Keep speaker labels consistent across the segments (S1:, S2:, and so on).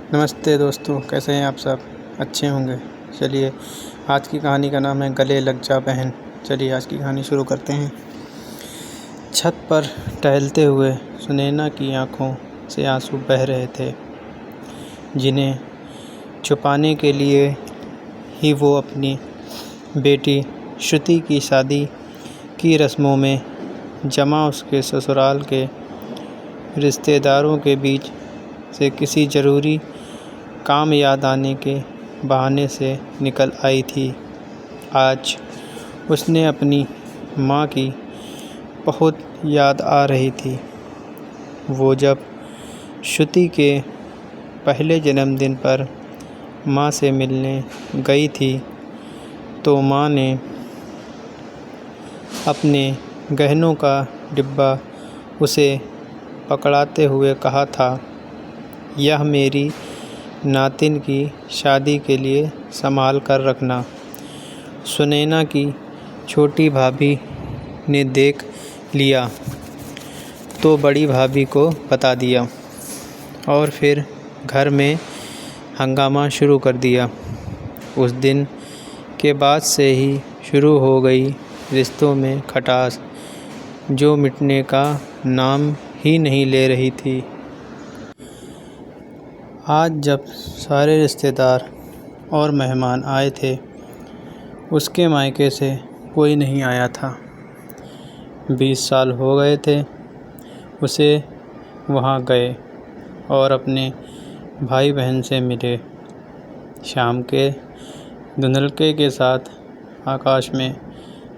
S1: नमस्ते दोस्तों, कैसे हैं आप सब? अच्छे होंगे। चलिए, आज की कहानी का नाम है गले लग जा बहन। चलिए आज की कहानी शुरू करते हैं। छत पर टहलते हुए सुनैना की आंखों से आंसू बह रहे थे, जिन्हें छुपाने के लिए ही वो अपनी बेटी श्रुति की शादी की रस्मों में जमा उसके ससुराल के रिश्तेदारों के बीच से किसी ज़रूरी काम याद आने के बहाने से निकल आई थी। आज उसने अपनी माँ की बहुत याद आ रही थी। वो जब श्रुति के पहले जन्मदिन पर माँ से मिलने गई थी तो माँ ने अपने गहनों का डिब्बा उसे पकड़ाते हुए कहा था, यह मेरी नातिन की शादी के लिए संभाल कर रखना। सुनैना की छोटी भाभी ने देख लिया तो बड़ी भाभी को बता दिया और फिर घर में हंगामा शुरू कर दिया। उस दिन के बाद से ही शुरू हो गई रिश्तों में खटास, जो मिटने का नाम ही नहीं ले रही थी। आज जब सारे रिश्तेदार और मेहमान आए थे, उसके मायके से कोई नहीं आया था। 20 साल हो गए थे उसे वहाँ गए और अपने भाई बहन से मिले। शाम के धुंधलके के साथ आकाश में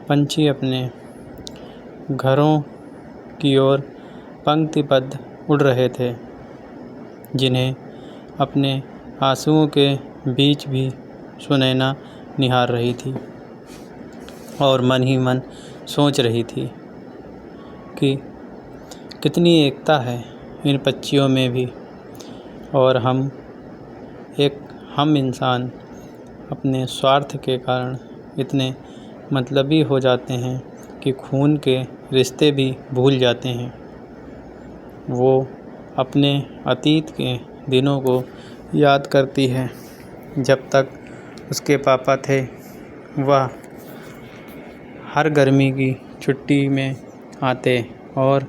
S1: पंछी अपने घरों की ओर पंक्तिबद्ध उड़ रहे थे, जिन्हें अपने आंसुओं के बीच भी सुनैना निहार रही थी और मन ही मन सोच रही थी कि कितनी एकता है इन पक्षियों में भी। और हम इंसान अपने स्वार्थ के कारण इतने मतलबी हो जाते हैं कि खून के रिश्ते भी भूल जाते हैं। वो अपने अतीत के दिनों को याद करती है। जब तक उसके पापा थे, वह हर गर्मी की छुट्टी में आते और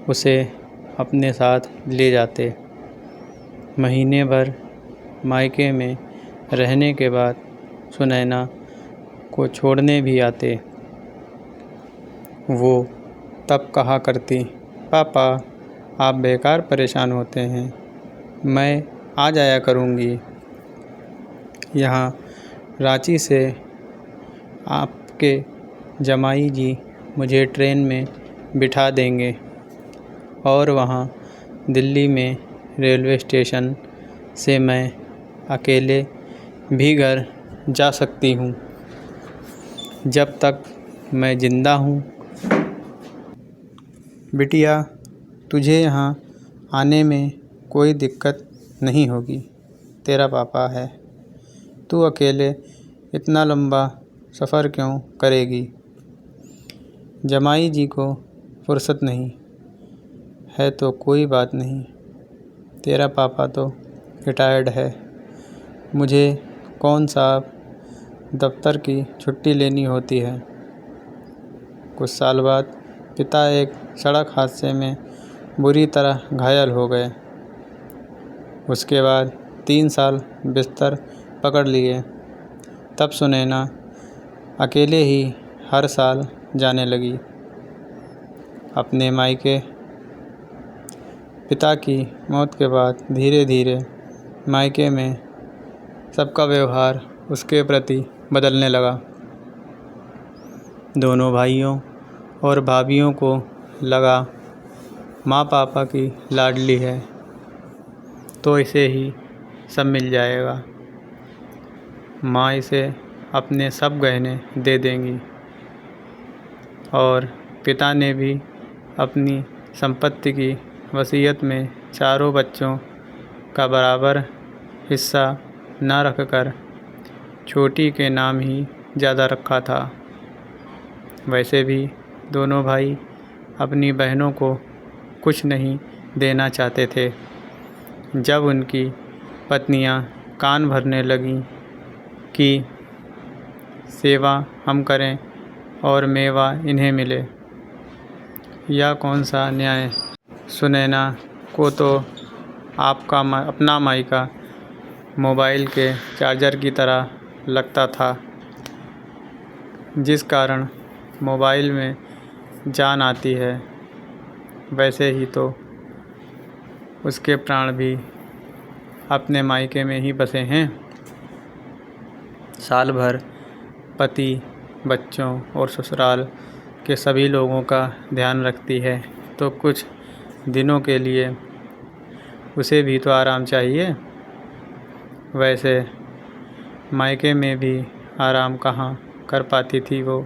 S1: उसे अपने साथ ले जाते। महीने भर मायके में रहने के बाद सुनैना को छोड़ने भी आते। वो तब कहा करती, पापा आप बेकार परेशान होते हैं, मैं आ जाया करूँगी। यहाँ रांची से आपके जमाई जी मुझे ट्रेन में बिठा देंगे और वहाँ दिल्ली में रेलवे स्टेशन से मैं अकेले भी घर जा सकती हूँ। जब तक मैं ज़िंदा हूँ। बिटिया, तुझे यहाँ आने में कोई दिक्कत नहीं होगी। तेरा पापा है। तू अकेले इतना लंबा सफ़र क्यों करेगी? जमाई जी को फुर्सत नहीं है तो कोई बात नहीं। तेरा पापा तो रिटायर्ड है। मुझे कौन सा दफ्तर की छुट्टी लेनी होती है। कुछ साल बाद पिता एक सड़क हादसे में बुरी तरह घायल हो गए। उसके बाद 3 साल बिस्तर पकड़ लिए। तब सुनैना अकेले ही हर साल जाने लगी अपने मायके। पिता की मौत के बाद धीरे धीरे मायके में सबका व्यवहार उसके प्रति बदलने लगा। दोनों भाइयों और भाभियों को लगा माँ पापा की लाडली है तो इसे ही सब मिल जाएगा। माँ इसे अपने सब गहने दे देंगी और पिता ने भी अपनी संपत्ति की वसीयत में चारों बच्चों का बराबर हिस्सा न रखकर छोटी के नाम ही ज़्यादा रखा था। वैसे भी दोनों भाई अपनी बहनों को कुछ नहीं देना चाहते थे। जब उनकी पत्नियां कान भरने लगीं कि सेवा हम करें और मेवा इन्हें मिले। यह कौन सा न्याय। सुनैना को तो अपना मायका मोबाइल के चार्जर की तरह लगता था, जिस कारण मोबाइल में जान आती है, वैसे ही तो उसके प्राण भी अपने मायके में ही बसे हैं। साल भर पति, बच्चों और ससुराल के सभी लोगों का ध्यान रखती है, तो कुछ दिनों के लिए उसे भी तो आराम चाहिए। वैसे मायके में भी आराम कहाँ कर पाती थी वो।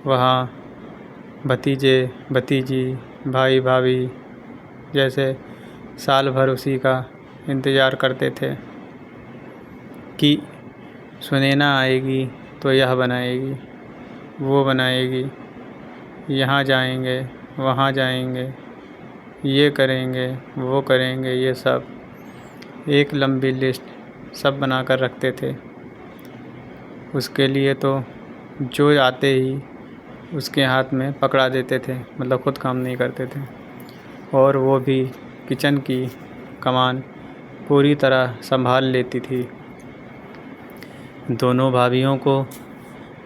S1: वहाँ भतीजे, भतीजी, भाई, भाभी जैसे साल भर उसी का इंतज़ार करते थे कि सुनैना आएगी तो यह बनाएगी, वो बनाएगी, यहाँ जाएंगे, वहाँ जाएंगे, ये करेंगे, वो करेंगे। ये सब एक लंबी लिस्ट सब बना कर रखते थे। उसके लिए तो जो आते ही उसके हाथ में पकड़ा देते थे, मतलब खुद काम नहीं करते थे। और वो भी किचन की कमान पूरी तरह संभाल लेती थी। दोनों भाभियों को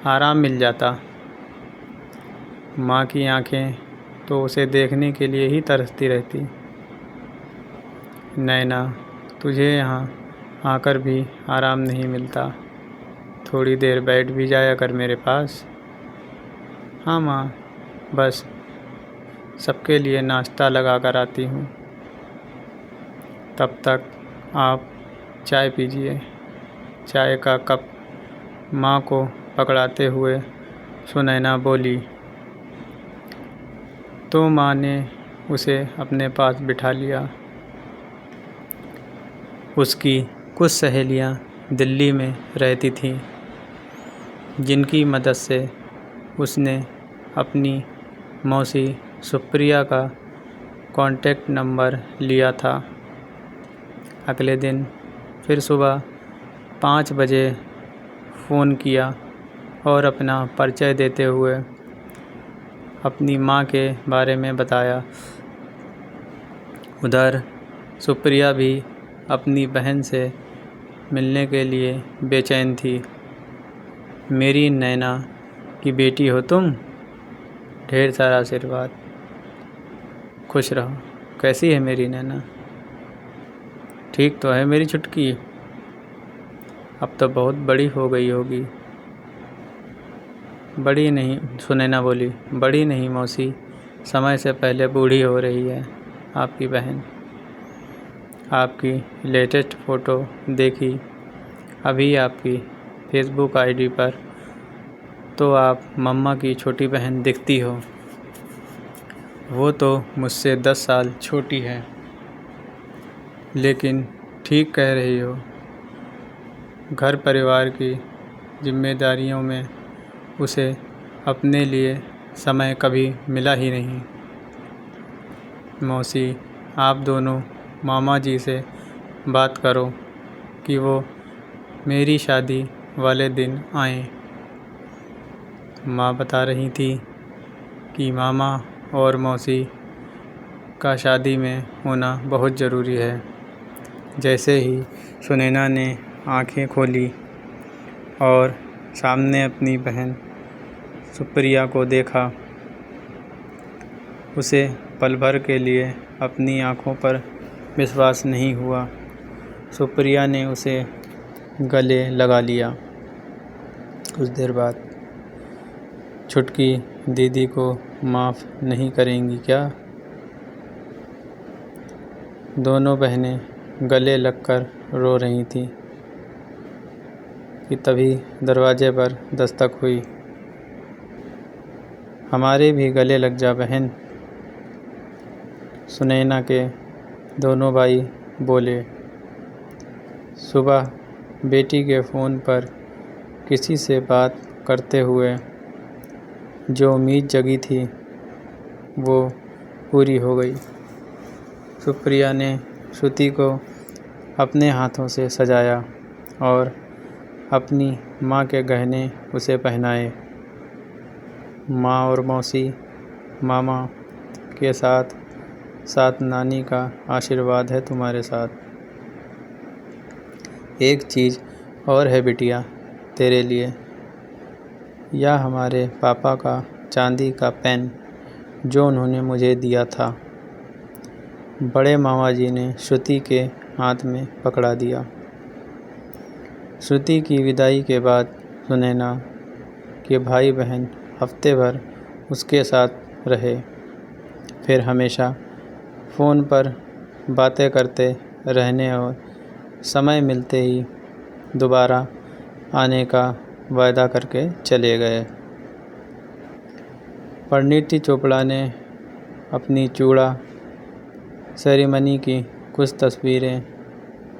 S1: आराम मिल जाता। माँ की आंखें तो उसे देखने के लिए ही तरसती रहती। नैना, तुझे यहाँ आकर भी आराम नहीं मिलता, थोड़ी देर बैठ भी जाया कर मेरे पास। हाँ माँ, बस सबके लिए नाश्ता लगा कर आती हूँ, तब तक आप चाय पीजिए। चाय का कप माँ को पकड़ाते हुए सुनैना बोली। तो माँ ने उसे अपने पास बिठा लिया। उसकी कुछ सहेलियाँ दिल्ली में रहती थीं, जिनकी मदद से उसने अपनी मौसी सुप्रिया का कॉन्टैक्ट नंबर लिया था। अगले दिन फिर सुबह 5 बजे फ़ोन किया और अपना परिचय देते हुए अपनी माँ के बारे में बताया। उधर सुप्रिया भी अपनी बहन से मिलने के लिए बेचैन थी। मेरी नैना की बेटी हो तुम, ढेर सारा आशीर्वाद, खुश रहो। कैसी है मेरी नैना? ठीक तो है मेरी छुटकी? अब तो बहुत बड़ी हो गई होगी। बड़ी नहीं, सुनैना बोली। बड़ी नहीं मौसी, समय से पहले बूढ़ी हो रही है आपकी बहन। आपकी लेटेस्ट फ़ोटो देखी अभी आपकी फेसबुक आईडी पर, तो आप मम्मा की छोटी बहन दिखती हो। वो तो मुझसे 10 साल छोटी है, लेकिन ठीक कह रही हो, घर परिवार की जिम्मेदारियों में उसे अपने लिए समय कभी मिला ही नहीं। मौसी, आप दोनों मामा जी से बात करो कि वो मेरी शादी वाले दिन आएं। माँ बता रही थी कि मामा और मौसी का शादी में होना बहुत ज़रूरी है। जैसे ही सुनैना ने आंखें खोली और सामने अपनी बहन सुप्रिया को देखा, उसे पल भर के लिए अपनी आँखों पर विश्वास नहीं हुआ। सुप्रिया ने उसे गले लगा लिया। कुछ देर बाद, छुटकी दीदी को माफ़ नहीं करेंगी क्या? दोनों बहनें गले लगकर रो रही थीं कि तभी दरवाजे पर दस्तक हुई। हमारे भी गले लग जा बहन, सुनैना के दोनों भाई बोले। सुबह बेटी के फ़ोन पर किसी से बात करते हुए जो उम्मीद जगी थी वो पूरी हो गई। सुप्रिया ने श्रुति को अपने हाथों से सजाया और अपनी माँ के गहने उसे पहनाए। माँ और मौसी, मामा के साथ साथ नानी का आशीर्वाद है तुम्हारे साथ। एक चीज़ और है बिटिया तेरे लिए, यह हमारे पापा का चांदी का पेन जो उन्होंने मुझे दिया था। बड़े मामा जी ने श्रुति के हाथ में पकड़ा दिया। श्रुति की विदाई के बाद सुनैना के भाई बहन हफ्ते भर उसके साथ रहे। फिर हमेशा फ़ोन पर बातें करते रहने और समय मिलते ही दोबारा आने का वायदा करके चले गए। परिणीति चोपड़ा ने अपनी चूड़ा सेरेमनी की कुछ तस्वीरें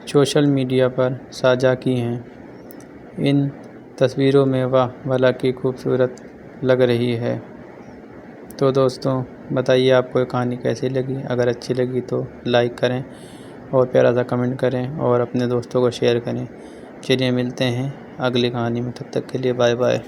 S1: सोशल मीडिया पर साझा की हैं। इन तस्वीरों में वह भला की खूबसूरत लग रही है। तो दोस्तों बताइए आपको ये कहानी कैसी लगी। अगर अच्छी लगी तो लाइक करें और प्यारा सा कमेंट करें और अपने दोस्तों को शेयर करें। चलिए मिलते हैं अगली कहानी में, तब तक के लिए बाय बाय।